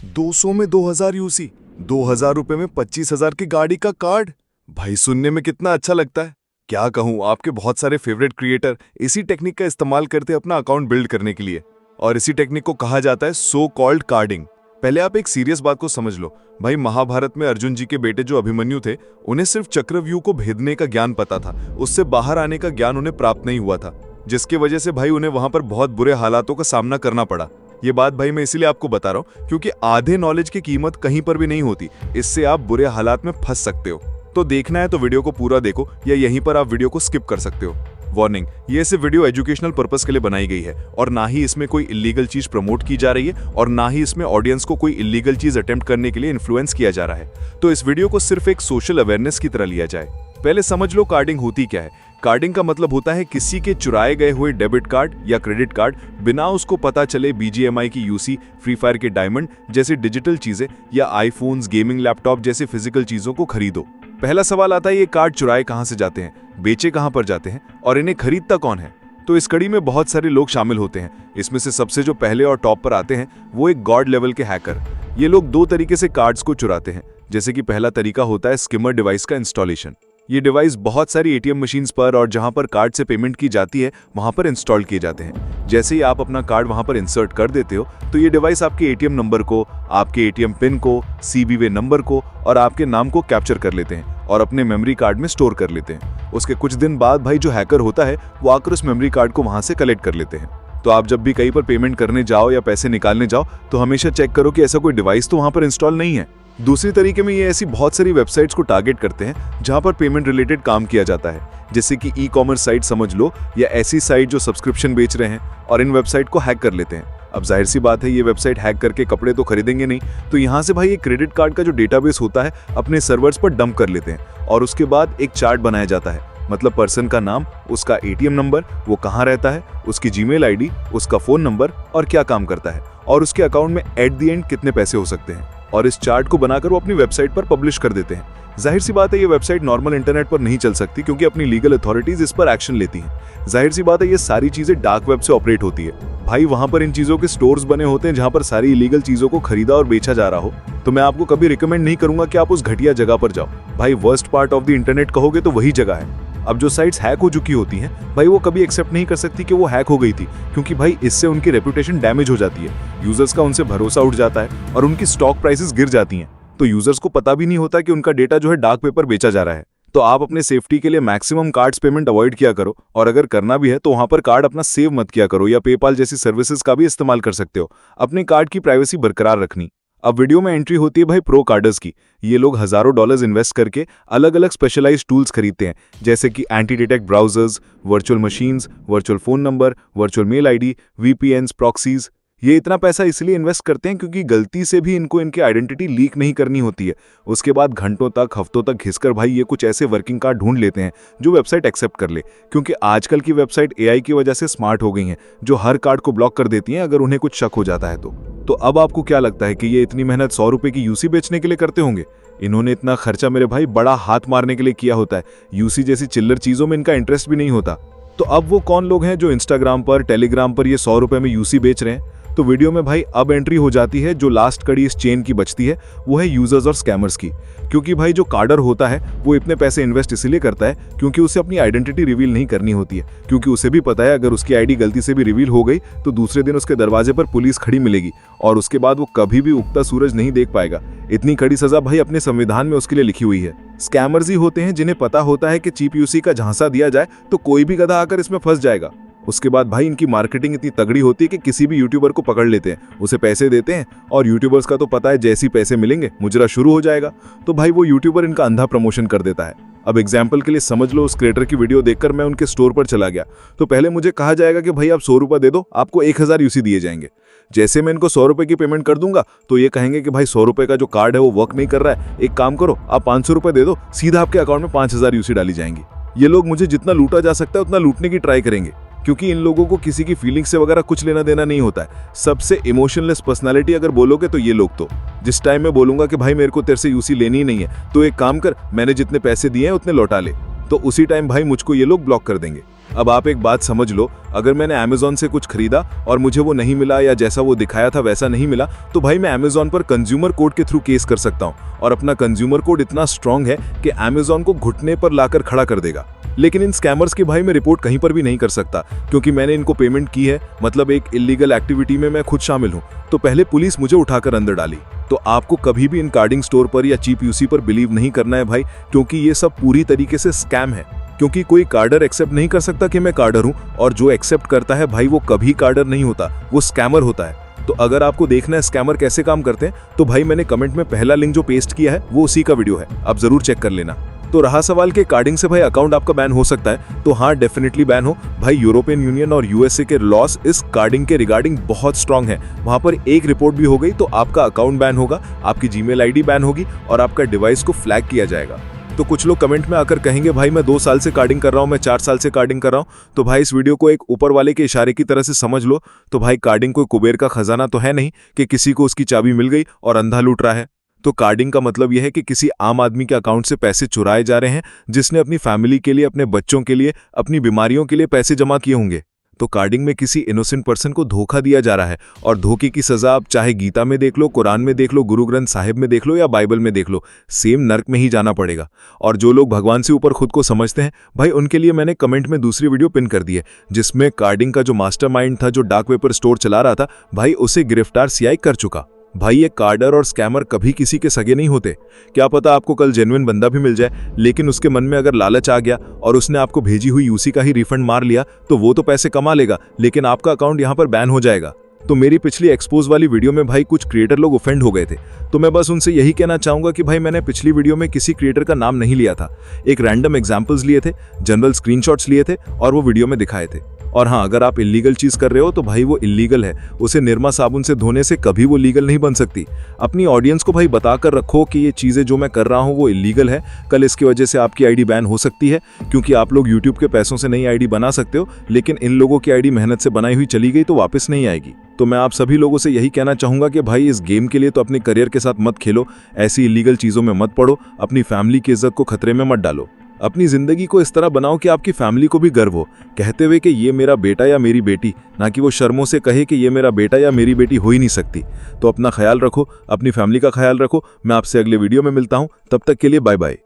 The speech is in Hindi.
200 में 2000 यूसी, 2000 रुपए में 25,000 की गाड़ी का कार्ड। भाई सुनने में कितना अच्छा लगता है। क्या कहूँ, आपके बहुत सारे फेवरेट क्रिएटर इसी टेक्निक का इस्तेमाल करते हैं अपना अकाउंट बिल्ड करने के लिए, और इसी टेक्निक को कहा जाता है सो कॉल्ड कार्डिंग। पहले आप एक सीरियस बात को समझ लो भाई, महाभारत में अर्जुन जी के बेटे जो अभिमन्यु थे, उन्हें सिर्फ चक्रव्यूह को भेदने का ज्ञान पता था, उससे बाहर आने का ज्ञान उन्हें प्राप्त नहीं हुआ था, जिसकी वजह से भाई उन्हें वहां पर बहुत बुरे हालातों का सामना करना पड़ा। ये बात भाई मैं इसीलिए आपको बता रहा हूँ क्योंकि आधे नॉलेज की कीमत कहीं पर भी नहीं होती, इससे आप बुरे हालात में फंस सकते हो। तो देखना है तो वीडियो को पूरा देखो, या यहीं पर आप वीडियो को स्किप कर सकते हो। वार्निंग, ये सिर्फ वीडियो एजुकेशनल पर्पस के लिए बनाई गई है और ना ही इसमें कोई इलीगल चीज प्रमोट की जा रही है और ना ही इसमें ऑडियंस को कोई इलीगल चीज अटेम्प्ट करने के लिए इन्फ्लुएंस किया जा रहा है। तो इस वीडियो को सिर्फ एक सोशल अवेयरनेस की तरह लिया जाए। पहले समझ लो कार्डिंग होती क्या है। कार्डिंग का मतलब होता है किसी के चुराए गए हुए डेबिट कार्ड या क्रेडिट कार्ड बिना उसको पता चले BGMI की यूसी, फ्री फायर के डायमंड जैसी डिजिटल चीजें या आईफोन्स, गेमिंग लैपटॉप जैसे फिजिकल चीजों को खरीदो। पहला सवाल आता है, ये कार्ड चुराए कहां से जाते हैं, बेचे कहां पर जाते हैं और इन्हें खरीदता कौन है। तो इस कड़ी में बहुत सारे लोग शामिल होते हैं। इसमें से सबसे जो पहले और टॉप पर आते हैं वो एक गॉड लेवल के हैकर। ये लोग दो तरीके से कार्ड्स को चुराते हैं। जैसे कि पहला तरीका होता है स्किमर डिवाइस का इंस्टॉलेशन। ये डिवाइस बहुत सारी ATM मशीन्स पर और जहां पर कार्ड से पेमेंट की जाती है वहां पर इंस्टॉल किए जाते हैं। जैसे ही आप अपना कार्ड वहां पर इंसर्ट कर देते हो तो ये डिवाइस आपके ATM नंबर को, आपके ATM पिन को, CVV नंबर को और आपके नाम को कैप्चर कर लेते हैं और अपने मेमोरी कार्ड में स्टोर कर लेते हैं। उसके कुछ दिन बाद भाई जो हैकर होता है वो आकर उस मेमोरी कार्ड को वहां से कलेक्ट कर लेते हैं। तो आप जब भी कहीं पर पेमेंट करने जाओ या पैसे निकालने जाओ तो हमेशा चेक करो कि ऐसा कोई डिवाइस तो वहां पर इंस्टॉल नहीं है। दूसरी तरीके में ये ऐसी बहुत सारी वेबसाइट्स को टारगेट करते हैं जहां पर पेमेंट रिलेटेड काम किया जाता है, जैसे कि ई-कॉमर्स साइट समझ लो, या ऐसी साइट जो सब्सक्रिप्शन बेच रहे हैं और इन वेबसाइट को हैक कर लेते हैं। अब जाहिर सी बात है ये वेबसाइट हैक करके कपड़े तो खरीदेंगे नहीं, तो यहाँ से भाई ये क्रेडिट कार्ड का जो डेटाबेस होता है अपने सर्वर्स पर डंप कर लेते हैं और उसके बाद एक चार्ट बनाया जाता है। मतलब पर्सन का नाम, उसका ATM नंबर, वो कहाँ रहता है, उसकी जीमेल ID, उसका फोन नंबर और क्या काम करता है, और उसके अकाउंट में एट द एंड कितने पैसे हो सकते हैं। और इस चार्ट को बनाकर वो अपनी वेबसाइट पर पब्लिश कर देते हैं। जाहिर सी बात है ये वेबसाइट नॉर्मल इंटरनेट पर नहीं चल सकती क्योंकि अपनी लीगल अथॉरिटीज इस पर एक्शन लेती हैं। जाहिर सी बात है ये सारी चीजें डार्क वेब से ऑपरेट होती है। भाई वहां पर इन चीजों के स्टोर्स बने होते हैं जहां पर सारी इलीगल चीजों को खरीदा और बेचा जा रहा हो। तो मैं आपको कभी रिकमेंड नहीं करूंगा कि आप उस घटिया जगह पर जाओ। भाई worst part of the internet कहोगे तो वही जगह है। अब जो साइट्स हैक हो चुकी होती हैं भाई वो कभी एक्सेप्ट नहीं कर सकती कि वो हैक हो गई थी, क्योंकि भाई इससे उनकी रेपुटेशन डैमेज हो जाती है, यूजर्स का उनसे भरोसा उठ जाता है और उनकी स्टॉक प्राइसेस गिर जाती हैं। तो यूजर्स को पता भी नहीं होता कि उनका डेटा जो है डार्क वेब पर बेचा जा रहा है। तो आप अपने सेफ्टी के लिए मैक्सिमम कार्ड्स पेमेंट अवॉइड किया करो, और अगर करना भी है तो वहां पर कार्ड अपना सेव मत किया करो, या पेपाल जैसी सर्विसेज का भी इस्तेमाल कर सकते हो अपने कार्ड की प्राइवेसी बरकरार रखनी। अब वीडियो में एंट्री होती है भाई प्रो कार्डर्स की। ये लोग हजारों डॉलर्स इन्वेस्ट करके अलग अलग स्पेशलाइज्ड टूल्स खरीदते हैं, जैसे कि anti detect browsers, virtual machines, virtual phone number, virtual mail ID, VPNs, proxies. ये इतना पैसा इसलिए इन्वेस्ट करते हैं क्योंकि गलती से भी इनको इनकी आइडेंटिटी लीक नहीं करनी होती है। उसके बाद घंटों तक, हफ्तों तक घिसकर भाई ये कुछ ऐसे वर्किंग कार्ड ढूंढ लेते हैं जो वेबसाइट एक्सेप्ट कर ले, क्योंकि आजकल की वेबसाइट AI की वजह से स्मार्ट हो गई हैं, जो हर कार्ड को ब्लॉक कर देती हैं अगर उन्हें कुछ शक हो जाता है तो अब आपको क्या लगता है कि ये इतनी मेहनत 100 रुपए की यूसी बेचने के लिए करते होंगे? इन्होंने इतना खर्चा मेरे भाई बड़ा हाथ मारने के लिए किया होता है। यूसी जैसी चिल्लर चीजों में इनका इंटरेस्ट भी नहीं होता। तो अब वो कौन लोग हैं जो इंस्टाग्राम पर, टेलीग्राम पर ये 100 रुपए में यूसी बेच रहे हैं? तो वीडियो में भाई अब एंट्री हो जाती है जो लास्ट कड़ी इस चेन की बचती है, वो है यूजर्स और स्कैमर्स की। क्योंकि भाई जो कार्डर होता है वो इतने पैसे इन्वेस्ट इसलिए करता है क्योंकि उसे अपनी आइडेंटिटी रिवील नहीं करनी होती है, क्योंकि उसे भी पता है अगर उसकी ID गलती से भी रिवील हो गई तो दूसरे दिन उसके दरवाजे पर पुलिस खड़ी मिलेगी और उसके बाद वो कभी भी उगता सूरज नहीं देख पाएगा। इतनी कड़ी सजा भाई अपने संविधान में उसके लिए लिखी हुई है। स्कैमर्स ही होते हैं जिन्हें पता होता है कि चीप यूसी का झांसा दिया जाए तो कोई भी गधा आकर इसमें फंस जाएगा। उसके बाद भाई इनकी मार्केटिंग इतनी तगड़ी होती है कि किसी भी यूट्यूबर को पकड़ लेते हैं, उसे पैसे देते हैं, और यूट्यूबर्स का तो पता है जैसे ही पैसे मिलेंगे मुजरा शुरू हो जाएगा। तो भाई वो यूट्यूबर इनका अंधा प्रमोशन कर देता है। अब एग्जाम्पल के लिए समझ लो, उस क्रिएटर की वीडियो देखकर मैं उनके स्टोर पर चला गया तो पहले मुझे कहा जाएगा कि भाई आप 100 रुपये दे दो, आपको 1000 यूसी दिए जाएंगे। जैसे मैं इनको 100 रुपये की पेमेंट कर दूंगा तो ये कहेंगे कि भाई 100 रुपये का जो कार्ड है वो वर्क नहीं कर रहा है, एक काम करो आप 500 रुपये दे दो, सीधा आपके अकाउंट में 5000 यूसी डाली जाएंगी। ये लोग मुझे जितना लूटा जा सकता है उतना लूटने की ट्राई करेंगे, क्योंकि इन लोगों को किसी की फीलिंग से वगैरह कुछ लेना देना नहीं होता है। सबसे इमोशनलेस पर्सनालिटी अगर बोलोगे तो ये लोग। तो जिस टाइम मैं बोलूंगा कि भाई मेरे को तेरे से यूसी लेनी ही नहीं है तो एक काम कर, मैंने जितने पैसे दिए हैं उतने लौटा ले, तो उसी टाइम भाई मुझको ये लोग ब्लॉक कर देंगे। अब आप एक बात समझ लो, अगर मैंने अमेज़ॉन से कुछ खरीदा और मुझे वो नहीं मिला या जैसा वो दिखाया था वैसा नहीं मिला, तो भाई मैं अमेज़ॉन पर कंज्यूमर कोर्ट के थ्रू केस कर सकता हूँ और अपना कंज्यूमर कोर्ट इतना स्ट्रांग है कि अमेज़ॉन को घुटने पर लाकर खड़ा कर देगा। लेकिन इन स्कैमर्स की भाई मैं रिपोर्ट कहीं पर भी नहीं कर सकता, क्योंकि मैंने इनको पेमेंट की है, मतलब एक इलीगल एक्टिविटी में मैं खुद शामिल हूँ। तो पहले पुलिस मुझे उठाकर अंदर डाली। तो आपको कभी भी इन कार्डिंग स्टोर पर या चीप यूसी पर बिलीव नहीं करना है भाई, क्योंकि ये सब पूरी तरीके से स्कैम है। क्योंकि कोई कार्डर एक्सेप्ट नहीं कर सकता कि मैं कार्डर हूं, और जो एक्सेप्ट करता है भाई वो कभी कार्डर नहीं होता, वो स्कैमर होता है। तो अगर आपको देखना है स्कैमर कैसे काम करते हैं, तो भाई मैंने कमेंट में पहला लिंक जो पेस्ट किया है वो उसी का वीडियो है, आप जरूर चेक कर लेना। तो रहा सवाल कि कार्डिंग से भाई अकाउंट आपका बैन हो सकता है, तो हाँ डेफिनेटली बैन हो भाई। यूरोपियन यूनियन और यूएसए के लॉस इस कार्डिंग के रिगार्डिंग बहुत स्ट्रांग है। वहां पर एक रिपोर्ट भी हो गई तो आपका अकाउंट बैन होगा, आपकी जीमेल आईडी बैन होगी और आपका डिवाइस को फ्लैग किया जाएगा। तो कुछ लोग कमेंट में आकर कहेंगे भाई मैं 2 साल से कार्डिंग कर रहा हूं, मैं 4 साल से कार्डिंग कर रहा हूं। तो भाई इस वीडियो को एक ऊपर वाले के इशारे की तरह से समझ लो। तो भाई कार्डिंग कोई कुबेर का खजाना तो है नहीं कि किसी को उसकी चाबी मिल गई और अंधा लूट रहा है। तो कार्डिंग का मतलब यह है कि किसी आम आदमी के अकाउंट से पैसे चुराए जा रहे हैं, जिसने अपनी फैमिली के लिए, अपने बच्चों के लिए, अपनी बीमारियों के लिए पैसे जमा किए होंगे। तो कार्डिंग में किसी इनोसेंट पर्सन को धोखा दिया जा रहा है, और धोखे की सजा आप चाहे गीता में देख लो, कुरान में देख लो, गुरु ग्रंथ साहिब में देख लो या बाइबल में देख लो, सेम नर्क में ही जाना पड़ेगा। और जो लोग भगवान से ऊपर खुद को समझते हैं भाई, उनके लिए मैंने कमेंट में दूसरी वीडियो पिन कर दी है, जिसमें कार्डिंग का जो मास्टरमाइंड था, जो डार्क वेब पर स्टोर चला रहा था, भाई उसे गिरफ्तार सीआई कर चुका। भाई ये कार्डर और स्कैमर कभी किसी के सगे नहीं होते। क्या पता आपको कल जेन्युइन बंदा भी मिल जाए, लेकिन उसके मन में अगर लालच आ गया और उसने आपको भेजी हुई यूसी का ही रिफंड मार लिया, तो वो तो पैसे कमा लेगा, लेकिन आपका अकाउंट यहाँ पर बैन हो जाएगा। तो मेरी पिछली एक्सपोज वाली वीडियो में भाई कुछ क्रिएटर लोग ऑफेंड हो गए थे, तो मैं बस उनसे यही कहना चाहूंगा कि भाई मैंने पिछली वीडियो में किसी क्रिएटर का नाम नहीं लिया था, एक रैंडम एग्जांपल्स लिए थे, जनरल स्क्रीनशॉट्स लिए थे और वो वीडियो में दिखाए थे। और हाँ, अगर आप इलीगल चीज कर रहे हो तो भाई वो इलीगल है, उसे निरमा साबुन से धोने से कभी वो लीगल नहीं बन सकती। अपनी ऑडियंस को भाई बताकर रखो कि ये चीजें जो मैं कर रहा हूँ वो इलीगल है। कल इसकी वजह से आपकी आईडी बैन हो सकती है, क्योंकि आप लोग यूट्यूब के पैसों से नई आईडी बना सकते हो, लेकिन इन लोगों की आईडी मेहनत से बनाई हुई चली गई तो वापस नहीं आएगी। तो मैं आप सभी लोगों से यही कहना चाहूंगा कि भाई इस गेम के लिए तो अपने करियर के साथ मत खेलो, ऐसी इलीगल चीजों में मत पड़ो, अपनी फैमिली की इज्जत को खतरे में मत डालो। अपनी जिंदगी को इस तरह बनाओ कि आपकी फैमिली को भी गर्व हो, कहते हुए कि ये मेरा बेटा या मेरी बेटी, ना कि वो शर्मों से कहे कि ये मेरा बेटा या मेरी बेटी हो ही नहीं सकती। तो अपना ख्याल रखो, अपनी फैमिली का ख्याल रखो। मैं आपसे अगले वीडियो में मिलता हूं, तब तक के लिए बाय बाय।